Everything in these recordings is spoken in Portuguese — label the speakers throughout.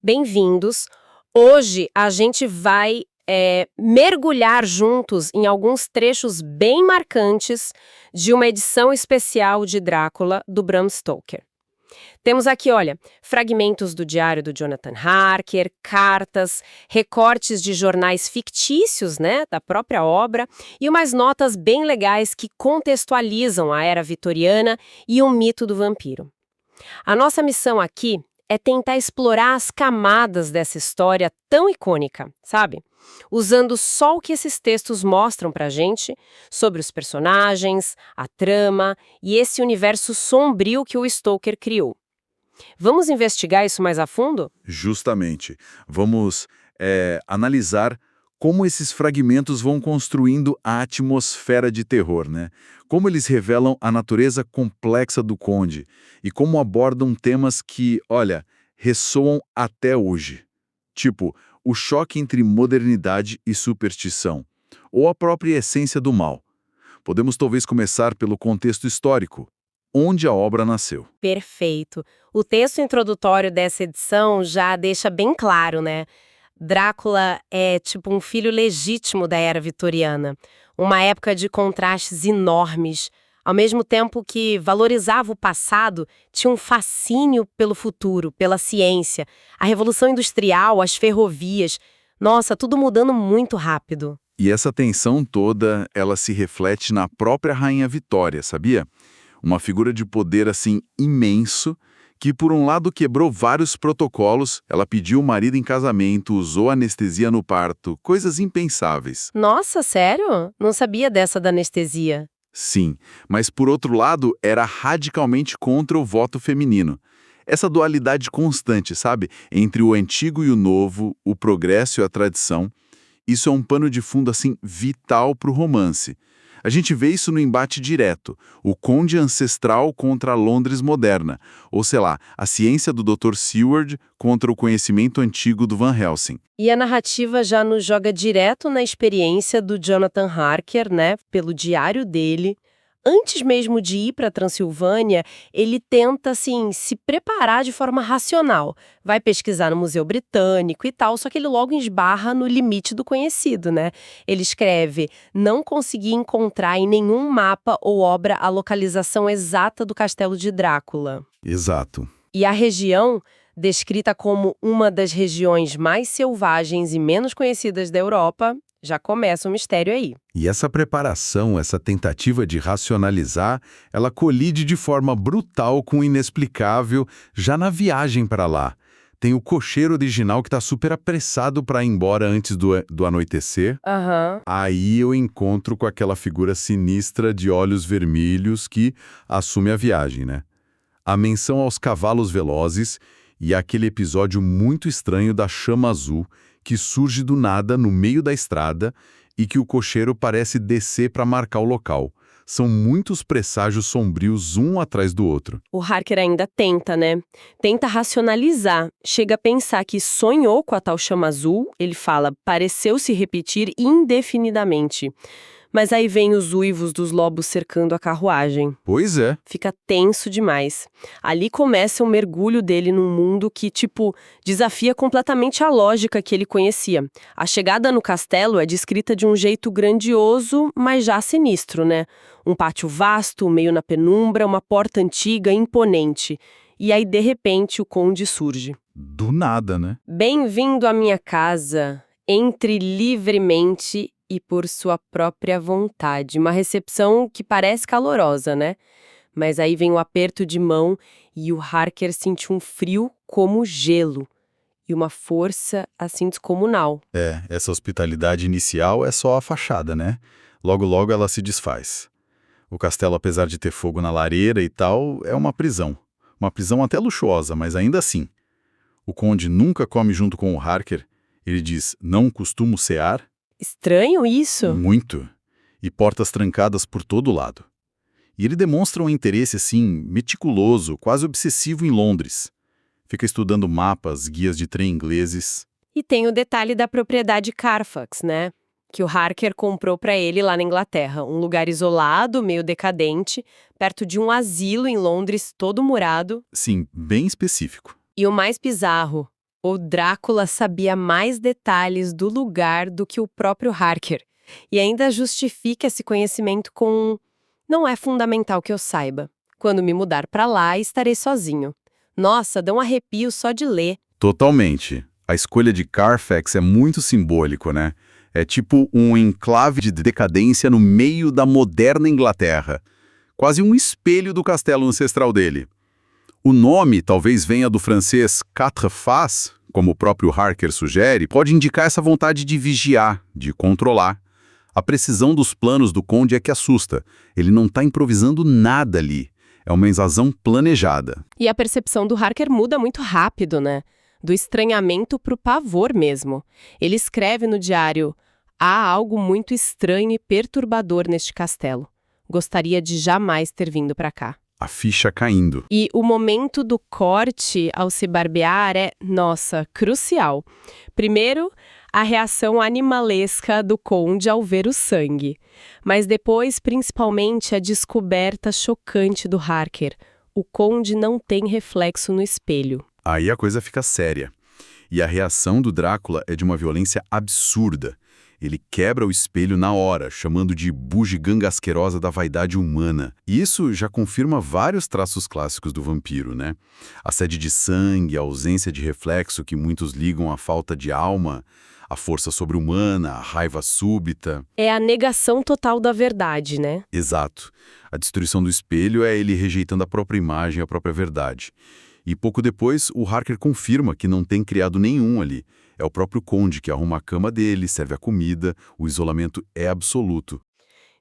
Speaker 1: Bem-vindos. Hoje a gente vai mergulhar juntos em alguns trechos bem marcantes de uma edição especial de Drácula do Bram Stoker. Temos aqui, olha, fragmentos do diário do Jonathan Harker, cartas, recortes de jornais fictícios, né, da própria obra, e umas notas bem legais que contextualizam a era vitoriana e o mito do vampiro. A nossa missão aqui é tentar explorar as camadas dessa história tão icônica, sabe? Usando só o que esses textos mostram pra gente sobre os personagens, a trama e esse universo sombrio que o Stoker criou. Vamos investigar isso mais a fundo?
Speaker 2: Justamente. Vamos analisar como esses fragmentos vão construindo a atmosfera de terror, né? Como eles revelam a natureza complexa do Conde e como abordam temas que, olha, ressoam até hoje. Tipo, o choque entre modernidade e superstição, ou a própria essência do mal. Podemos talvez começar pelo contexto histórico, onde a obra nasceu.
Speaker 1: Perfeito. O texto introdutório dessa edição já deixa bem claro, né? Drácula é tipo um filho legítimo da era vitoriana, uma época de contrastes enormes. Ao mesmo tempo que valorizava o passado, tinha um fascínio pelo futuro, pela ciência, a Revolução Industrial, as ferrovias. Nossa, tudo mudando muito rápido.
Speaker 2: E essa tensão toda, ela se reflete na própria Rainha Vitória, sabia? Uma figura de poder assim imenso, que por um lado quebrou vários protocolos, ela pediu o marido em casamento, usou anestesia no parto, coisas impensáveis.
Speaker 1: Nossa, sério? Não sabia dessa da anestesia.
Speaker 2: Sim, mas por outro lado, era radicalmente contra o voto feminino. Essa dualidade constante, sabe? Entre o antigo e o novo, o progresso e a tradição, isso é um pano de fundo assim vital para o romance. A gente vê isso no embate direto, o conde ancestral contra a Londres moderna, ou sei lá, a ciência do Dr. Seward contra o conhecimento antigo do Van Helsing.
Speaker 1: E a narrativa já nos joga direto na experiência do Jonathan Harker, né, pelo diário dele. Antes mesmo de ir para a Transilvânia, ele tenta, assim, se preparar de forma racional. Vai pesquisar no Museu Britânico e tal, só que ele logo esbarra no limite do conhecido, né? Ele escreve: não consegui encontrar em nenhum mapa ou obra a localização exata do Castelo de Drácula.
Speaker 2: Exato.
Speaker 1: E a região, descrita como uma das regiões mais selvagens e menos conhecidas da Europa, já começa o mistério aí.
Speaker 3: E essa preparação, essa tentativa de racionalizar, ela colide de forma brutal com o inexplicável já na viagem para lá. Tem o cocheiro original que está super apressado para ir embora antes do anoitecer.
Speaker 1: Aham.
Speaker 3: Aí eu encontro com aquela figura sinistra de olhos vermelhos que assume a viagem, né? A menção aos cavalos velozes e aquele episódio muito estranho da chama azul que surge do nada no meio da estrada e que o cocheiro parece descer para marcar o local. São muitos presságios sombrios um atrás do outro.
Speaker 1: O Harker ainda tenta, né? Tenta racionalizar. Chega a pensar que sonhou com a tal chama azul. Ele fala, pareceu se repetir indefinidamente. Mas aí vem os uivos dos lobos cercando a carruagem.
Speaker 3: Pois é.
Speaker 1: Fica tenso demais. Ali começa o mergulho dele num mundo que, tipo, desafia completamente a lógica que ele conhecia. A chegada no castelo é descrita de um jeito grandioso, mas já sinistro, né? Um pátio vasto, meio na penumbra, uma porta antiga, imponente. E aí, de repente, o conde surge.
Speaker 3: Do nada, né?
Speaker 1: Bem-vindo à minha casa. Entre livremente e por sua própria vontade. Uma recepção que parece calorosa, né? Mas aí vem o aperto de mão e o Harker sente um frio como gelo e uma força assim descomunal.
Speaker 3: Essa hospitalidade inicial é só a fachada, né? Logo, logo ela se desfaz. O castelo, apesar de ter fogo na lareira e tal, é uma prisão. Uma prisão até luxuosa, mas ainda assim. O conde nunca come junto com o Harker. Ele diz, não costumo cear.
Speaker 1: Estranho isso?
Speaker 3: Muito. E portas trancadas por todo lado. E ele demonstra um interesse, assim, meticuloso, quase obsessivo em Londres. Fica estudando mapas, guias de trem ingleses.
Speaker 1: E tem o detalhe da propriedade Carfax, né? Que o Harker comprou para ele lá na Inglaterra. Um lugar isolado, meio decadente, perto de um asilo em Londres, todo murado.
Speaker 3: Sim, bem específico.
Speaker 1: E o mais bizarro, O Drácula sabia mais detalhes do lugar do que o próprio Harker, e ainda justifica esse conhecimento com: não é fundamental que eu saiba. Quando me mudar para lá, estarei sozinho. Nossa, dá um arrepio só de ler.
Speaker 3: Totalmente. A escolha de Carfax é muito simbólico, né? É tipo um enclave de decadência no meio da moderna Inglaterra. Quase um espelho do castelo ancestral dele. O nome talvez venha do francês quatre faces, como o próprio Harker sugere, pode indicar essa vontade de vigiar, de controlar. A precisão dos planos do Conde é que assusta. Ele não está improvisando nada ali. É uma invasão planejada.
Speaker 1: E a percepção do Harker muda muito rápido, né? Do estranhamento pro pavor mesmo. Ele escreve no diário: há algo muito estranho e perturbador neste castelo. Gostaria de jamais ter vindo para cá.
Speaker 3: A ficha caindo.
Speaker 1: E o momento do corte ao se barbear é, nossa, crucial. Primeiro, a reação animalesca do Conde ao ver o sangue. Mas depois, principalmente, a descoberta chocante do Harker. O Conde não tem reflexo no espelho.
Speaker 3: Aí a coisa fica séria. E a reação do Drácula é de uma violência absurda. Ele quebra o espelho na hora, chamando de bugiganga asquerosa da vaidade humana. E isso já confirma vários traços clássicos do vampiro, né? A sede de sangue, a ausência de reflexo que muitos ligam à falta de alma, a força sobre-humana, a raiva súbita.
Speaker 1: É a negação total da verdade, né?
Speaker 3: Exato. A destruição do espelho é ele rejeitando a própria imagem, a própria verdade. E pouco depois, o Harker confirma que não tem criado nenhum ali. É o próprio Conde que arruma a cama dele, serve a comida, o isolamento é absoluto.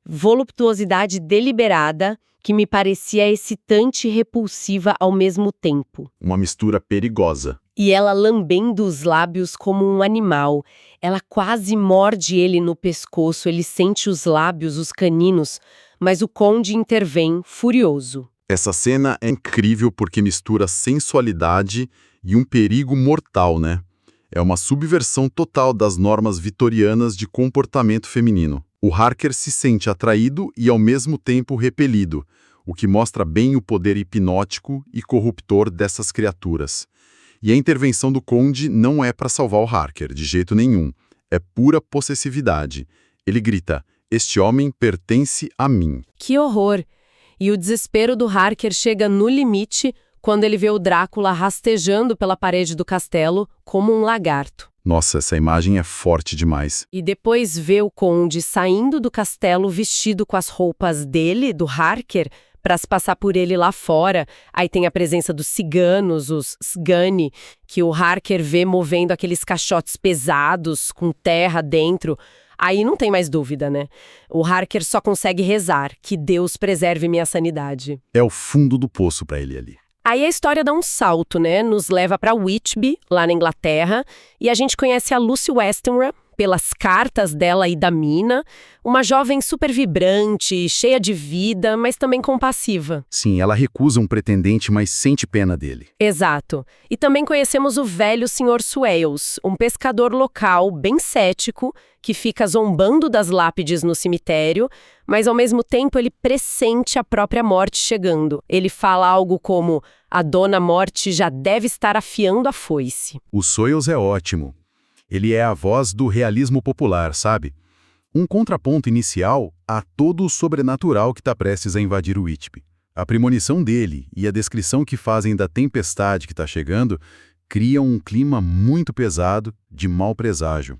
Speaker 1: Voluptuosidade deliberada que me parecia excitante e repulsiva ao mesmo tempo.
Speaker 3: Uma mistura perigosa.
Speaker 1: E ela lambendo os lábios como um animal. Ela quase morde ele no pescoço, ele sente os lábios, os caninos, mas o Conde intervém, furioso.
Speaker 3: Essa cena é incrível porque mistura sensualidade e um perigo mortal, né? É uma subversão total das normas vitorianas de comportamento feminino. O Harker se sente atraído e ao mesmo tempo repelido, o que mostra bem o poder hipnótico e corruptor dessas criaturas. E a intervenção do Conde não é para salvar o Harker, de jeito nenhum. É pura possessividade. Ele grita: "Este homem pertence a mim."
Speaker 1: Que horror! E o desespero do Harker chega no limite quando ele vê o Drácula rastejando pela parede do castelo como um lagarto.
Speaker 3: Nossa, essa imagem é forte demais.
Speaker 1: E depois vê o Conde saindo do castelo vestido com as roupas dele, do Harker, para se passar por ele lá fora. Aí tem a presença dos ciganos, os Sgani, que o Harker vê movendo aqueles caixotes pesados com terra dentro. Aí não tem mais dúvida, né? O Harker só consegue rezar, que Deus preserve minha sanidade.
Speaker 3: É o fundo do poço para ele ali.
Speaker 1: Aí a história dá um salto, né? Nos leva para Whitby, lá na Inglaterra, e a gente conhece a Lucy Westenra pelas cartas dela e da Mina, uma jovem super vibrante, cheia de vida, mas também compassiva.
Speaker 3: Sim, ela recusa um pretendente, mas sente pena dele.
Speaker 1: Exato. E também conhecemos o velho Sr. Swales, um pescador local bem cético, que fica zombando das lápides no cemitério, mas ao mesmo tempo ele pressente a própria morte chegando. Ele fala algo como: a Dona Morte já deve estar afiando a foice.
Speaker 3: O Swales é ótimo. Ele é a voz do realismo popular, sabe? Um contraponto inicial a todo o sobrenatural que está prestes a invadir o Whitby. A premonição dele e a descrição que fazem da tempestade que está chegando criam um clima muito pesado de mau presságio.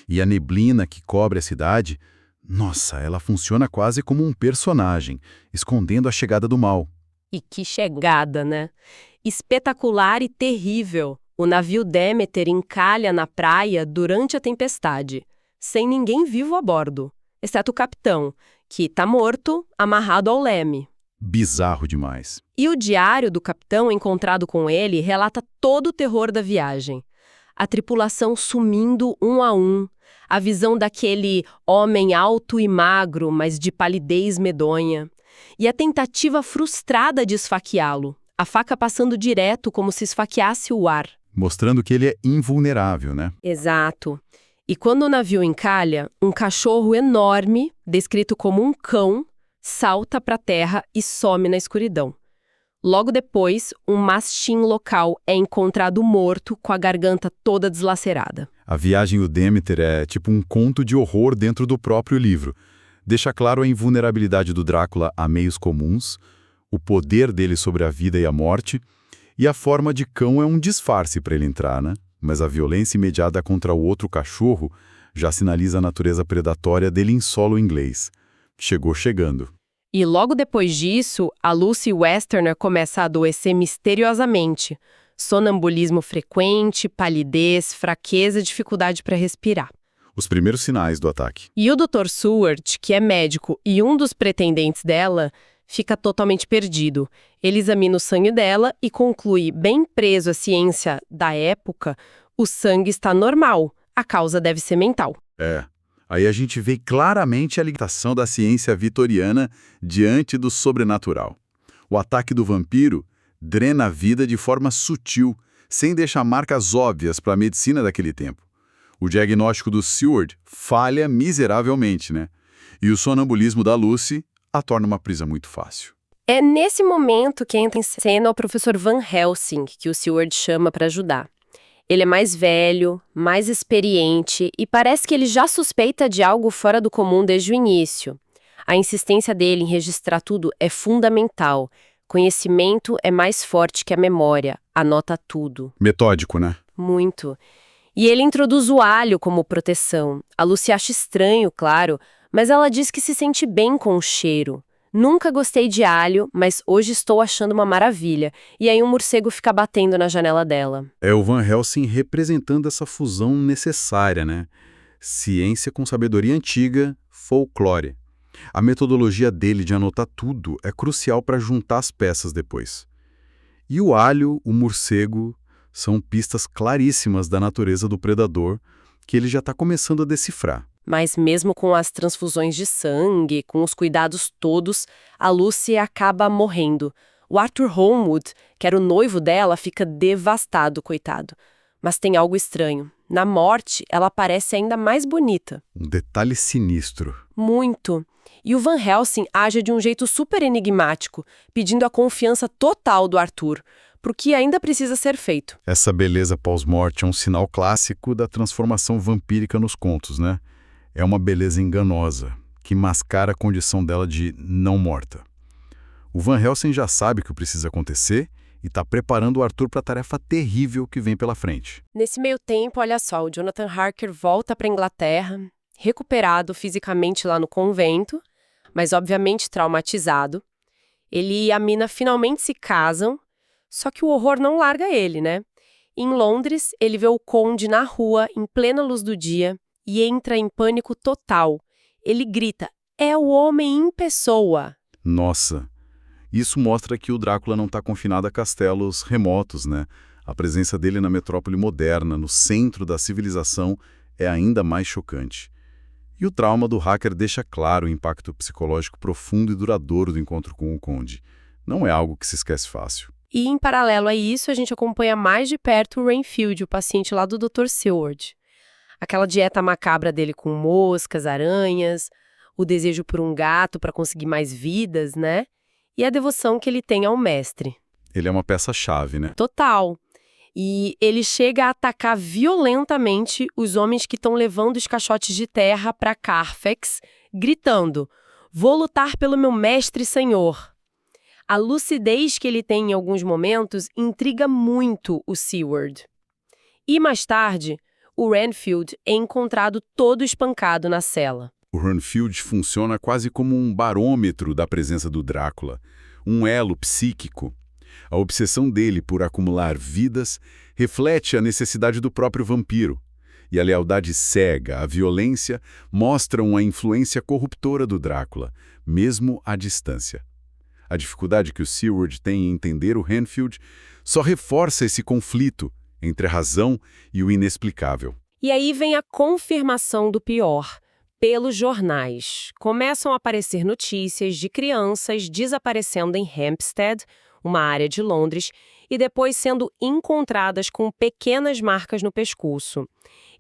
Speaker 3: E a neblina que cobre a cidade, nossa, ela funciona quase como um personagem, escondendo a chegada do mal.
Speaker 1: E que chegada, né? Espetacular e terrível. O navio Demeter encalha na praia durante a tempestade, sem ninguém vivo a bordo, exceto o capitão, que está morto, amarrado ao leme.
Speaker 3: Bizarro demais.
Speaker 1: E o diário do capitão encontrado com ele relata todo o terror da viagem. A tripulação sumindo um a um, a visão daquele homem alto e magro, mas de palidez medonha, e a tentativa frustrada de esfaqueá-lo, a faca passando direto como se esfaqueasse o ar.
Speaker 3: Mostrando que ele é invulnerável, né?
Speaker 1: Exato. E quando o navio encalha, um cachorro enorme, descrito como um cão, salta para a terra e some na escuridão. Logo depois, um mastim local é encontrado morto com a garganta toda deslacerada.
Speaker 3: A viagem do Demeter é tipo um conto de horror dentro do próprio livro. Deixa claro a invulnerabilidade do Drácula a meios comuns, o poder dele sobre a vida e a morte, e a forma de cão é um disfarce para ele entrar, né? Mas a violência imediata contra o outro cachorro já sinaliza a natureza predatória dele em solo inglês. Chegou chegando.
Speaker 1: E logo depois disso, a Lucy Westerner começa a adoecer misteriosamente. Sonambulismo frequente, palidez, fraqueza e dificuldade para respirar.
Speaker 3: Os primeiros sinais do ataque.
Speaker 1: E o Dr. Seward, que é médico e um dos pretendentes dela, fica totalmente perdido. Ele examina o sangue dela e conclui, bem preso à ciência da época, o sangue está normal, a causa deve ser mental.
Speaker 3: Aí a gente vê claramente a ligação da ciência vitoriana diante do sobrenatural. O ataque do vampiro drena a vida de forma sutil, sem deixar marcas óbvias para a medicina daquele tempo. O diagnóstico do Seward falha miseravelmente, né? E o sonambulismo da Lucy a torna uma presa muito fácil.
Speaker 1: É nesse momento que entra em cena o professor Van Helsing, que o Seward chama para ajudar. Ele é mais velho, mais experiente e parece que ele já suspeita de algo fora do comum desde o início. A insistência dele em registrar tudo é fundamental. Conhecimento é mais forte que a memória, anota tudo.
Speaker 3: Metódico, né?
Speaker 1: Muito. E ele introduz o alho como proteção. A Lucy acha estranho, claro, mas ela diz que se sente bem com o cheiro. Nunca gostei de alho, mas hoje estou achando uma maravilha. E aí um morcego fica batendo na janela dela.
Speaker 3: É o Van Helsing representando essa fusão necessária, né? Ciência com sabedoria antiga, folclore. A metodologia dele de anotar tudo é crucial para juntar as peças depois. E o alho, o morcego, são pistas claríssimas da natureza do predador que ele já está começando a decifrar.
Speaker 1: Mas mesmo com as transfusões de sangue, com os cuidados todos, a Lucy acaba morrendo. O Arthur Holmwood, que era o noivo dela, fica devastado, coitado. Mas tem algo estranho. Na morte, ela parece ainda mais bonita.
Speaker 3: Um detalhe sinistro.
Speaker 1: Muito. E o Van Helsing age de um jeito super enigmático, pedindo a confiança total do Arthur, porque ainda precisa ser feito.
Speaker 3: Essa beleza pós-morte é um sinal clássico da transformação vampírica nos contos, né? É uma beleza enganosa, que mascara a condição dela de não morta. O Van Helsing já sabe o que precisa acontecer e está preparando o Arthur para a tarefa terrível que vem pela frente.
Speaker 1: Nesse meio tempo, olha só, o Jonathan Harker volta para a Inglaterra, recuperado fisicamente lá no convento, mas obviamente traumatizado. Ele e a Mina finalmente se casam, só que o horror não larga ele, né? Em Londres, ele vê o conde na rua, em plena luz do dia, e entra em pânico total. Ele grita, é o homem em pessoa.
Speaker 3: Nossa, isso mostra que o Drácula não está confinado a castelos remotos, né? A presença dele na metrópole moderna, no centro da civilização, é ainda mais chocante. E o trauma do hacker deixa claro o impacto psicológico profundo e duradouro do encontro com o conde. Não é algo que se esquece fácil.
Speaker 1: E, em paralelo a isso, a gente acompanha mais de perto o Renfield, o paciente lá do Dr. Seward. Aquela dieta macabra dele com moscas, aranhas, o desejo por um gato para conseguir mais vidas, né? E a devoção que ele tem ao mestre.
Speaker 3: Ele é uma peça-chave, né?
Speaker 1: Total. E ele chega a atacar violentamente os homens que estão levando os caixotes de terra para Carfax, gritando, vou lutar pelo meu mestre e senhor. A lucidez que ele tem em alguns momentos intriga muito o Seward. E mais tarde, o Renfield é encontrado todo espancado na cela.
Speaker 3: O Renfield funciona quase como um barômetro da presença do Drácula, um elo psíquico. A obsessão dele por acumular vidas reflete a necessidade do próprio vampiro. E a lealdade cega, a violência, mostram a influência corruptora do Drácula, mesmo à distância. A dificuldade que o Seward tem em entender o Renfield só reforça esse conflito entre a razão e o inexplicável.
Speaker 1: E aí vem a confirmação do pior. Pelos jornais, começam a aparecer notícias de crianças desaparecendo em Hampstead, uma área de Londres, e depois sendo encontradas com pequenas marcas no pescoço.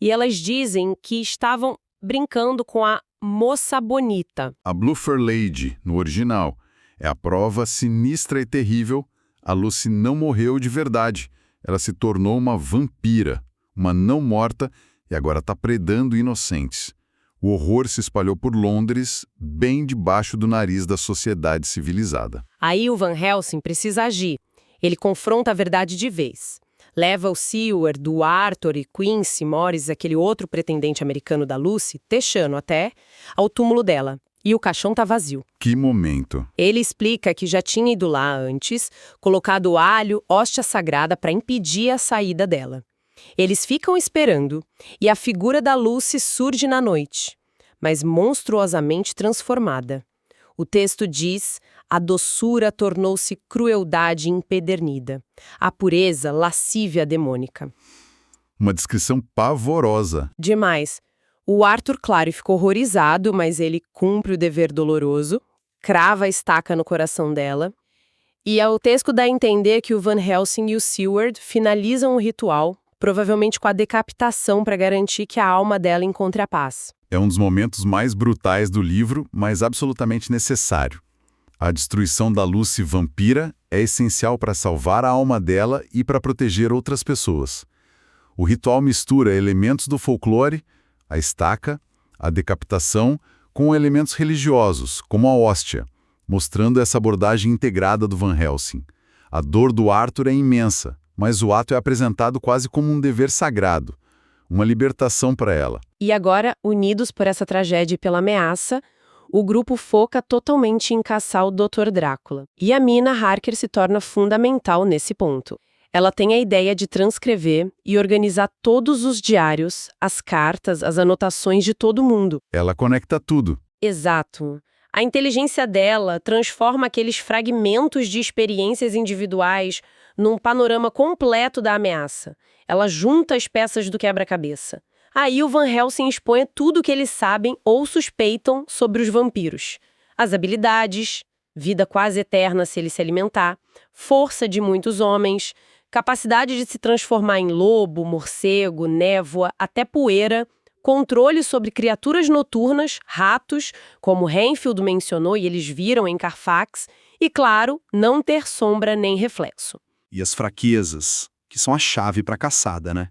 Speaker 1: E elas dizem que estavam brincando com a moça bonita.
Speaker 3: A Blue Fur Lady, no original, é a prova sinistra e terrível, A Lucy não morreu de verdade. Ela se tornou uma vampira, uma não morta, e agora está predando inocentes. O horror se espalhou por Londres, bem debaixo do nariz da sociedade civilizada.
Speaker 1: Aí o Van Helsing precisa agir. Ele confronta a verdade de vez. Leva o Seward, o Arthur e Quincy Morris, aquele outro pretendente americano da Lucy, Texano até, ao túmulo dela. E o caixão tá vazio.
Speaker 3: Que momento!
Speaker 1: Ele explica que já tinha ido lá antes, colocado alho, hóstia sagrada para impedir a saída dela. Eles ficam esperando, e a figura da Lucy surge na noite, mas monstruosamente transformada. O texto diz: a doçura tornou-se crueldade empedernida, a pureza lascívia demônica.
Speaker 3: Uma descrição pavorosa.
Speaker 1: Demais. O Arthur, claro, ficou horrorizado, mas ele cumpre o dever doloroso, crava a estaca no coração dela, e o texto dá a entender que o Van Helsing e o Seward finalizam o ritual, provavelmente com a decapitação para garantir que a alma dela encontre a paz.
Speaker 3: É um dos momentos mais brutais do livro, mas absolutamente necessário. A destruição da Lucy vampira é essencial para salvar a alma dela e para proteger outras pessoas. O ritual mistura elementos do folclore, a estaca, a decapitação, com elementos religiosos, como a hóstia, mostrando essa abordagem integrada do Van Helsing. A dor do Arthur é imensa, mas o ato é apresentado quase como um dever sagrado, uma libertação para ela.
Speaker 1: E agora, unidos por essa tragédia e pela ameaça, o grupo foca totalmente em caçar o Dr. Drácula. E a Mina Harker se torna fundamental nesse ponto. Ela tem a ideia de transcrever e organizar todos os diários, as cartas, as anotações de todo mundo.
Speaker 3: Ela conecta tudo.
Speaker 1: Exato. A inteligência dela transforma aqueles fragmentos de experiências individuais num panorama completo da ameaça. Ela junta as peças do quebra-cabeça. Aí o Van Helsing expõe tudo o que eles sabem ou suspeitam sobre os vampiros. As habilidades, vida quase eterna se ele se alimentar, força de muitos homens, capacidade de se transformar em lobo, morcego, névoa, até poeira, controle sobre criaturas noturnas, ratos, como Renfield mencionou e eles viram em Carfax, e, claro, não ter sombra nem reflexo.
Speaker 4: E as fraquezas, que são a chave para a caçada, né?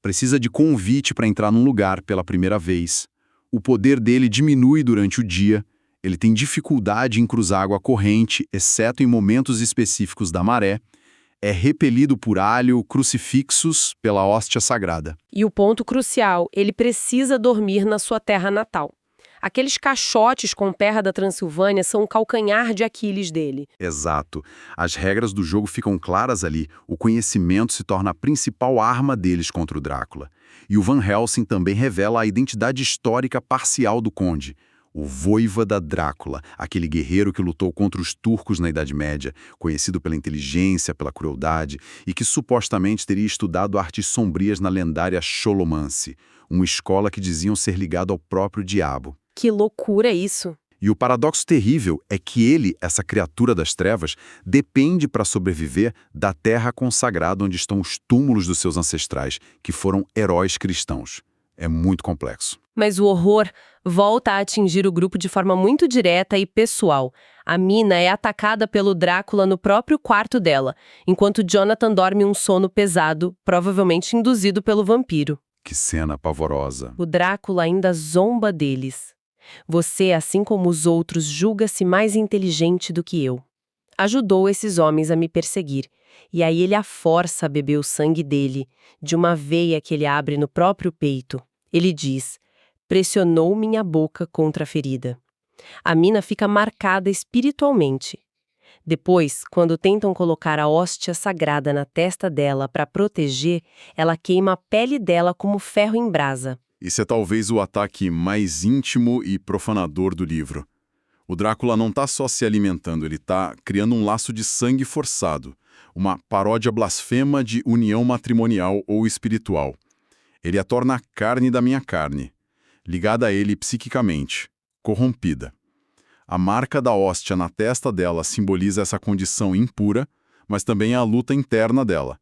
Speaker 4: Precisa de convite para entrar num lugar pela primeira vez. O poder dele diminui durante o dia, ele tem dificuldade em cruzar água corrente, exceto em momentos específicos da maré, é repelido por alho, crucifixos pela hóstia sagrada.
Speaker 1: E o ponto crucial, ele precisa dormir na sua terra natal. Aqueles caixotes com terra da Transilvânia são o calcanhar de Aquiles dele.
Speaker 4: Exato. As regras do jogo ficam claras ali. O conhecimento se torna a principal arma deles contra o Drácula. E o Van Helsing também revela a identidade histórica parcial do conde. O Voivada Drácula, aquele guerreiro que lutou contra os turcos na Idade Média, conhecido pela inteligência, pela crueldade, e que supostamente teria estudado artes sombrias na lendária Xolomance, uma escola que diziam ser ligado ao próprio diabo.
Speaker 1: Que loucura isso!
Speaker 4: E o paradoxo terrível é que ele, essa criatura das trevas, depende para sobreviver da terra consagrada onde estão os túmulos dos seus ancestrais, que foram heróis cristãos. É muito complexo.
Speaker 1: Mas o horror volta a atingir o grupo de forma muito direta e pessoal. A Mina é atacada pelo Drácula no próprio quarto dela, enquanto Jonathan dorme um sono pesado, provavelmente induzido pelo vampiro.
Speaker 3: Que cena pavorosa.
Speaker 1: O Drácula ainda zomba deles. Você, assim como os outros, julga-se mais inteligente do que eu. Ajudou esses homens a me perseguir. E aí ele a força a beber o sangue dele, de uma veia que ele abre no próprio peito. Ele diz: pressionou minha boca contra a ferida. A Mina fica marcada espiritualmente. Depois, quando tentam colocar a hóstia sagrada na testa dela para proteger, ela queima a pele dela como ferro em brasa.
Speaker 3: Esse é talvez o ataque mais íntimo e profanador do livro. O Drácula não está só se alimentando, ele está criando um laço de sangue forçado, uma paródia blasfema de união matrimonial ou espiritual. Ele a torna a carne da minha carne, ligada a ele psiquicamente, corrompida. A marca da hóstia na testa dela simboliza essa condição impura, mas também a luta interna dela.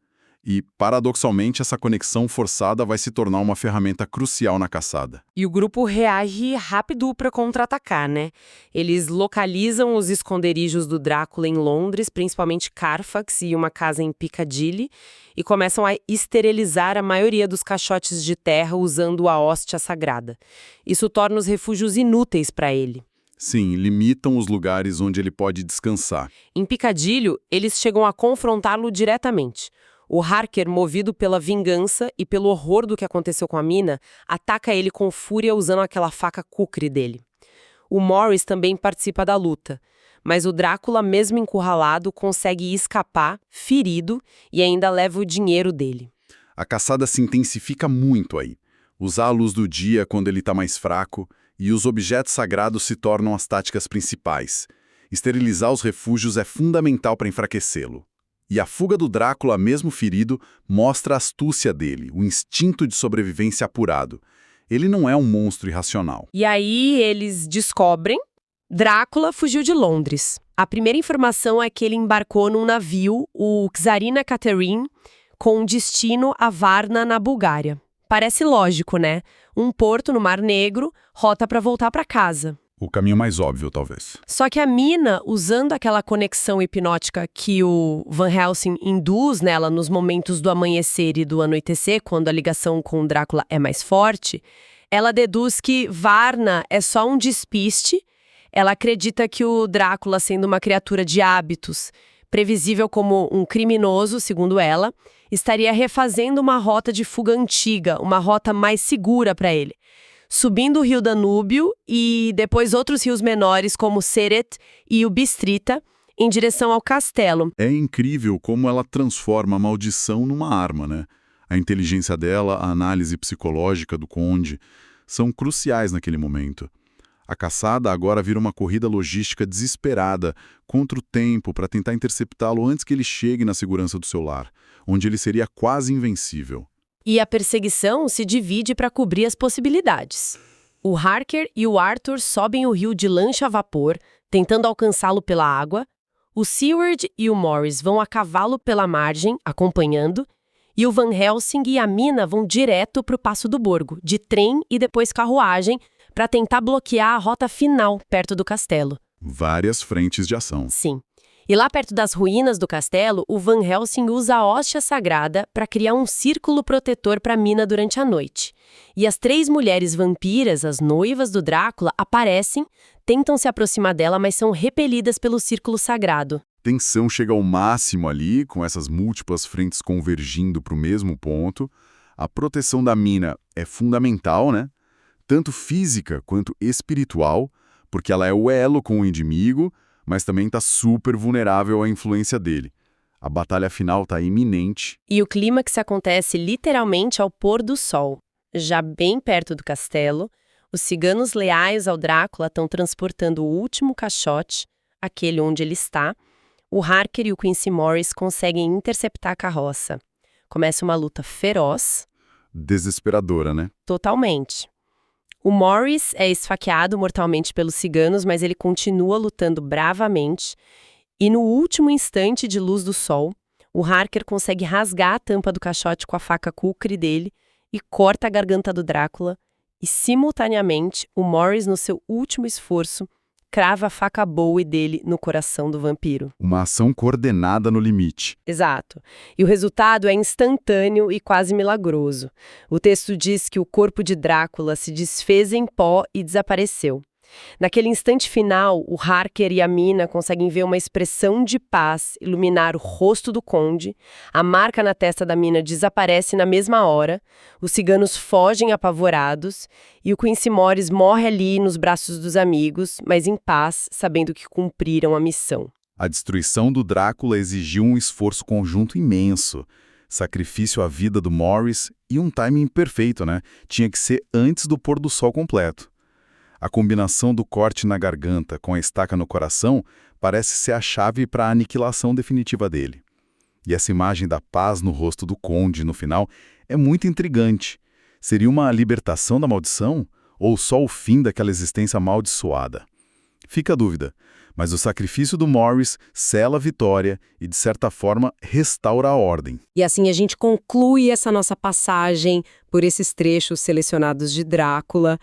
Speaker 3: E, paradoxalmente, essa conexão forçada vai se tornar uma ferramenta crucial na caçada.
Speaker 1: E o grupo reage rápido para contra-atacar, né? Eles localizam os esconderijos do Drácula em Londres, principalmente Carfax e uma casa em Piccadilly, e começam a esterilizar a maioria dos caixotes de terra usando a hóstia sagrada. Isso torna os refúgios inúteis para ele.
Speaker 3: Sim, limitam os lugares onde ele pode descansar.
Speaker 1: Em Piccadilly, eles chegam a confrontá-lo diretamente. O Harker, movido pela vingança e pelo horror do que aconteceu com a mina, ataca ele com fúria usando aquela faca kukri dele. O Morris também participa da luta, mas o Drácula, mesmo encurralado, consegue escapar, ferido, e ainda leva o dinheiro dele.
Speaker 3: A caçada se intensifica muito aí. Usar a luz do dia quando ele está mais fraco, e os objetos sagrados se tornam as táticas principais. Esterilizar os refúgios é fundamental para enfraquecê-lo. E a fuga do Drácula, mesmo ferido, mostra a astúcia dele, o instinto de sobrevivência apurado. Ele não é um monstro irracional.
Speaker 1: E aí eles descobrem: Drácula fugiu de Londres. A primeira informação é que ele embarcou num navio, o Tsarina Catherine, com destino a Varna, na Bulgária. Parece lógico, né? Um porto no Mar Negro, rota para voltar para casa.
Speaker 3: O caminho mais óbvio, talvez.
Speaker 1: Só que a mina, usando aquela conexão hipnótica que o Van Helsing induz nela nos momentos do amanhecer e do anoitecer, quando a ligação com o Drácula é mais forte, ela deduz que Varna é só um despiste. Ela acredita que o Drácula, sendo uma criatura de hábitos, previsível como um criminoso, segundo ela, estaria refazendo uma rota de fuga antiga, uma rota mais segura para ele, subindo o rio Danúbio e depois outros rios menores como o Seret e o Bistrita, em direção ao castelo.
Speaker 3: É incrível como ela transforma a maldição numa arma, né? A inteligência dela, a análise psicológica do conde, são cruciais naquele momento. A caçada agora vira uma corrida logística desesperada contra o tempo para tentar interceptá-lo antes que ele chegue na segurança do seu lar, onde ele seria quase invencível.
Speaker 1: E a perseguição se divide para cobrir as possibilidades. O Harker e o Arthur sobem o rio de lancha a vapor, tentando alcançá-lo pela água. O Seward e o Morris vão a cavalo pela margem, acompanhando. E o Van Helsing e a mina vão direto para o Passo do Borgo, de trem e depois carruagem, para tentar bloquear a rota final perto do castelo.
Speaker 3: Várias frentes de ação.
Speaker 1: Sim. E lá perto das ruínas do castelo, o Van Helsing usa a hóstia sagrada para criar um círculo protetor para a mina durante a noite. E as 3 mulheres vampiras, as noivas do Drácula, aparecem, tentam se aproximar dela, mas são repelidas pelo círculo sagrado.
Speaker 3: Tensão chega ao máximo ali, com essas múltiplas frentes convergindo para o mesmo ponto. A proteção da mina é fundamental, né? Tanto física quanto espiritual, porque ela é o elo com o inimigo, mas também está super vulnerável à influência dele. A batalha final está iminente.
Speaker 1: E o clímax acontece literalmente ao pôr do sol. Já bem perto do castelo, os ciganos leais ao Drácula estão transportando o último caixote, aquele onde ele está. O Harker e o Quincy Morris conseguem interceptar a carroça. Começa uma luta feroz.
Speaker 3: Desesperadora, né?
Speaker 1: Totalmente. O Morris é esfaqueado mortalmente pelos ciganos, mas ele continua lutando bravamente. E no último instante de luz do sol, o Harker consegue rasgar a tampa do caixote com a faca kukri dele e corta a garganta do Drácula. E, simultaneamente, o Morris, no seu último esforço, crava a faca Bowie dele no coração do vampiro.
Speaker 3: Uma ação coordenada no limite.
Speaker 1: Exato. E o resultado é instantâneo e quase milagroso. O texto diz que o corpo de Drácula se desfez em pó e desapareceu. Naquele instante final, o Harker e a mina conseguem ver uma expressão de paz iluminar o rosto do conde, a marca na testa da mina desaparece na mesma hora, os ciganos fogem apavorados e o Quincy Morris morre ali nos braços dos amigos, mas em paz, sabendo que cumpriram a missão.
Speaker 3: A destruição do Drácula exigiu um esforço conjunto imenso. Sacrifício à vida do Morris e um timing perfeito, né? Tinha que ser antes do pôr do sol completo. A combinação do corte na garganta com a estaca no coração parece ser a chave para a aniquilação definitiva dele. E essa imagem da paz no rosto do conde, no final, é muito intrigante. Seria uma libertação da maldição ou só o fim daquela existência amaldiçoada? Fica a dúvida, Mas o sacrifício do Morris sela a vitória e, de certa forma, restaura a ordem.
Speaker 1: E assim a gente conclui essa nossa passagem por esses trechos selecionados de Drácula.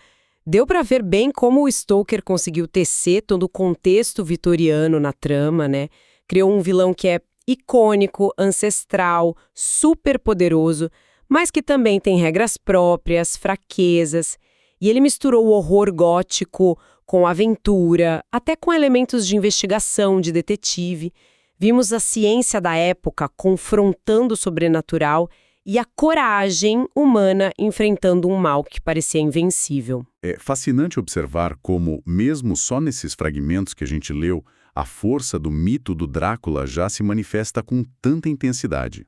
Speaker 1: Deu para ver bem como o Stoker conseguiu tecer todo o contexto vitoriano na trama, né? Criou um vilão que é icônico, ancestral, super poderoso, mas que também tem regras próprias, fraquezas. E ele misturou o horror gótico com aventura, até com elementos de investigação, de detetive. Vimos a ciência da época confrontando o sobrenatural e a coragem humana enfrentando um mal que parecia invencível.
Speaker 3: É fascinante observar como, mesmo só nesses fragmentos que a gente leu, a força do mito do Drácula já se manifesta com tanta intensidade.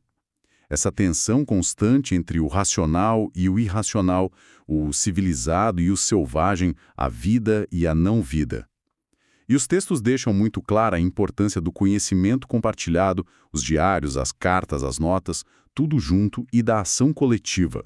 Speaker 3: Essa tensão constante entre o racional e o irracional, o civilizado e o selvagem, a vida e a não-vida. E os textos deixam muito clara a importância do conhecimento compartilhado, os diários, as cartas, as notas, tudo junto e da ação coletiva.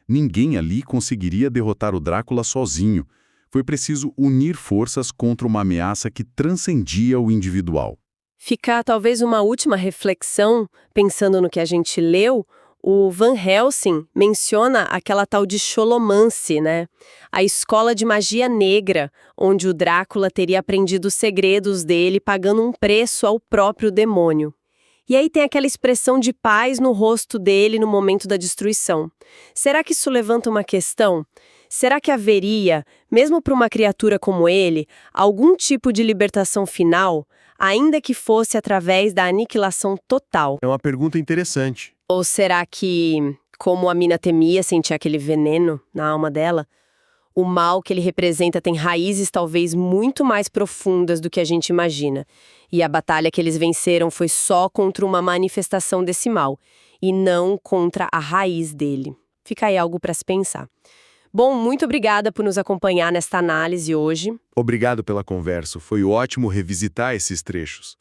Speaker 3: Ninguém ali conseguiria derrotar o Drácula sozinho. Foi preciso unir forças contra uma ameaça que transcendia o individual.
Speaker 1: Ficar talvez uma última reflexão, pensando no que a gente leu, o Van Helsing menciona aquela tal de Xolomance, né? A escola de magia negra, onde o Drácula teria aprendido os segredos dele pagando um preço ao próprio demônio. E aí tem aquela expressão de paz no rosto dele no momento da destruição. Será que isso levanta uma questão? Será que haveria, mesmo para uma criatura como ele, algum tipo de libertação final, ainda que fosse através da aniquilação total?
Speaker 5: É uma pergunta interessante.
Speaker 1: Ou será que, como a mina temia sentir aquele veneno na alma dela, o mal que ele representa tem raízes talvez muito mais profundas do que a gente imagina. E a batalha que eles venceram foi só contra uma manifestação desse mal, e não contra a raiz dele. Fica aí algo para se pensar. Bom, muito obrigada por nos acompanhar nesta análise hoje.
Speaker 5: Obrigado pela conversa. Foi ótimo revisitar esses trechos.